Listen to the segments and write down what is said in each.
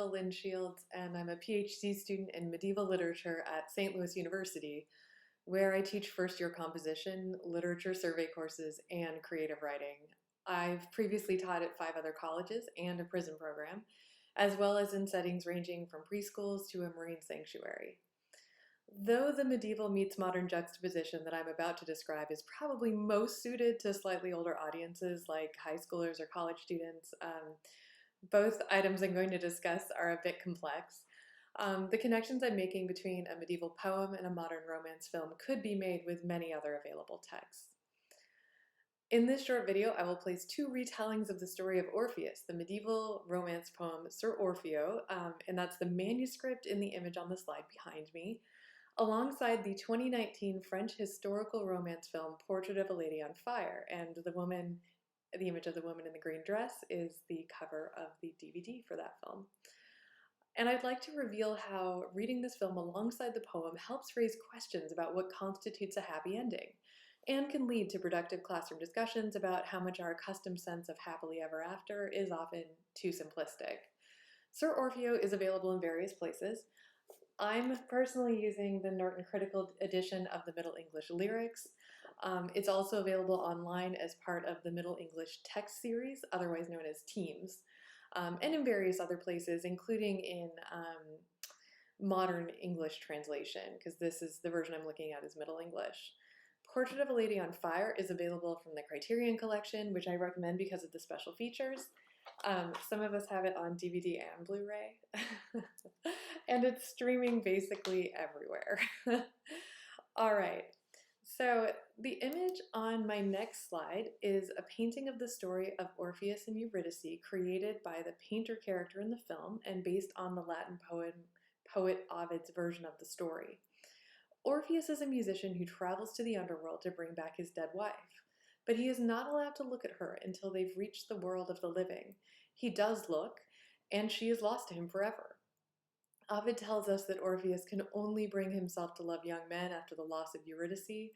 Linn, and I'm a PhD student in medieval literature at St. Louis University, where I teach first-year composition, literature survey courses, and creative writing. I've previously taught at 5 other colleges and a prison program, as well as in settings ranging from preschools to a marine sanctuary. Though the medieval meets modern juxtaposition that I'm about to describe is probably most suited to slightly older audiences like high schoolers or college students, both items I'm going to discuss are a bit complex. The connections I'm making between a medieval poem and a modern romance film could be made with many other available texts. In this short video, I will place 2 retellings of the story of Orpheus, the medieval romance poem Sir Orfeo, and that's the manuscript in the image on the slide behind me, alongside the 2019 French historical romance film Portrait of a Lady on Fire, and the image of the woman in the green dress is the cover of the DVD for that film. And I'd like to reveal how reading this film alongside the poem helps raise questions about what constitutes a happy ending, and can lead to productive classroom discussions about how much our accustomed sense of happily ever after is often too simplistic. Sir Orfeo is available in various places. I'm personally using the Norton Critical Edition of the Middle English Lyrics. It's also available online as part of the Middle English Text Series, otherwise known as TEAMS, and in various other places, including in Modern English Translation, because this is the version I'm looking at is Middle English. Portrait of a Lady on Fire is available from the Criterion Collection, which I recommend because of the special features. Some of us have it on DVD and Blu-ray, and it's streaming basically everywhere. All right, so the image on my next slide is a painting of the story of Orpheus and Eurydice created by the painter character in the film and based on the Latin poet Ovid's version of the story. Orpheus is a musician who travels to the underworld to bring back his dead wife, but he is not allowed to look at her until they've reached the world of the living. He does look, and she is lost to him forever. Ovid tells us that Orpheus can only bring himself to love young men after the loss of Eurydice,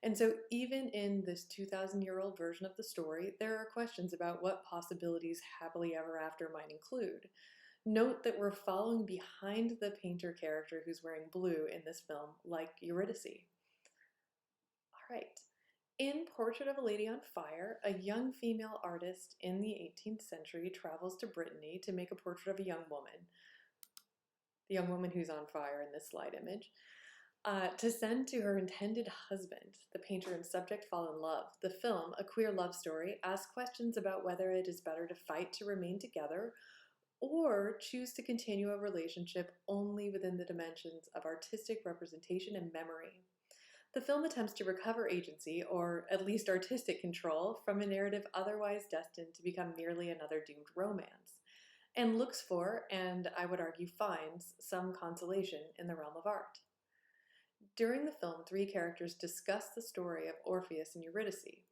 and so even in this 2,000-year-old version of the story, there are questions about what possibilities happily ever after might include. Note that we're following behind the painter character who's wearing blue in this film, like Eurydice. All right. In Portrait of a Lady on Fire, a young female artist in the 18th century travels to Brittany to make a portrait of a young woman, the young woman who's on fire in this slide image, to send to her intended husband. The painter and subject fall in love. The film, a queer love story, asks questions about whether it is better to fight to remain together or choose to continue a relationship only within the dimensions of artistic representation and memory. The film attempts to recover agency, or at least artistic control, from a narrative otherwise destined to become merely another doomed romance, and looks for, and I would argue finds, some consolation in the realm of art. During the film, 3 characters discuss the story of Orpheus and Eurydice.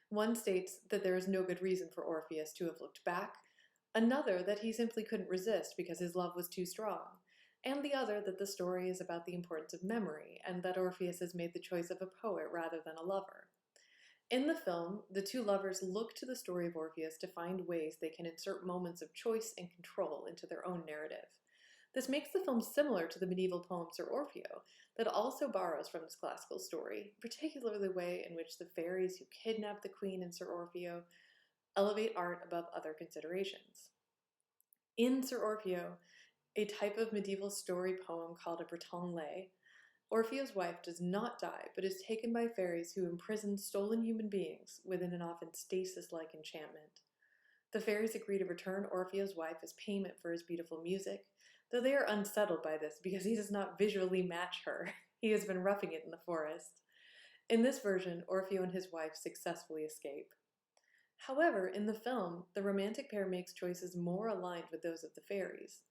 One states that there is no good reason for Orpheus to have looked back, another that he simply couldn't resist because his love was too strong, and the other that the story is about the importance of memory and that Orpheus has made the choice of a poet rather than a lover. In the film, the 2 lovers look to the story of Orpheus to find ways they can insert moments of choice and control into their own narrative. This makes the film similar to the medieval poem Sir Orfeo that also borrows from this classical story, particularly the way in which the fairies who kidnap the queen in Sir Orfeo elevate art above other considerations. In Sir Orfeo, a type of medieval story poem called a Breton lay, Orpheo's wife does not die, but is taken by fairies who imprison stolen human beings within an often stasis-like enchantment. The fairies agree to return Orpheo's wife as payment for his beautiful music, though they are unsettled by this because he does not visually match her. He has been roughing it in the forest. In this version, Orfeo and his wife successfully escape. However, in the film, the romantic pair makes choices more aligned with those of the fairies.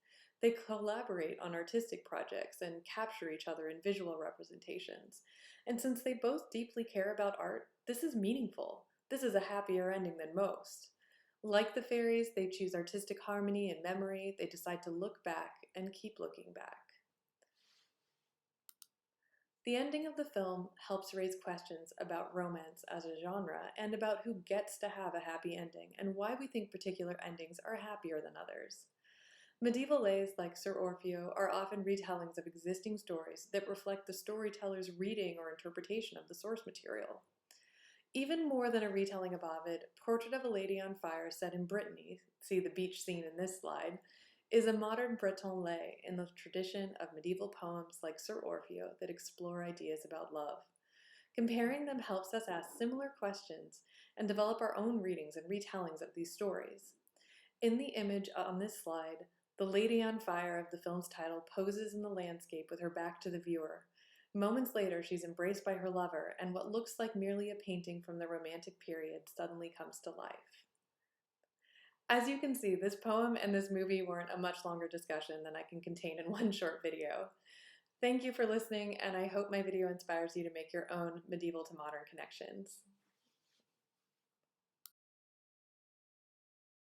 They collaborate on artistic projects and capture each other in visual representations. And since they both deeply care about art, this is meaningful. This is a happier ending than most. Like the fairies, they choose artistic harmony and memory. They decide to look back and keep looking back. The ending of the film helps raise questions about romance as a genre and about who gets to have a happy ending and why we think particular endings are happier than others. Medieval lays like Sir Orfeo are often retellings of existing stories that reflect the storyteller's reading or interpretation of the source material. Even more than a retelling of Ovid, Portrait of a Lady on Fire set in Brittany, see the beach scene in this slide, is a modern Breton lay in the tradition of medieval poems like Sir Orfeo that explore ideas about love. Comparing them helps us ask similar questions and develop our own readings and retellings of these stories. In the image on this slide, the lady on fire of the film's title poses in the landscape with her back to the viewer. Moments later, she's embraced by her lover, and what looks like merely a painting from the Romantic period suddenly comes to life. As you can see, this poem and this movie weren't a much longer discussion than I can contain in one short video. Thank you for listening, and I hope my video inspires you to make your own medieval to modern connections.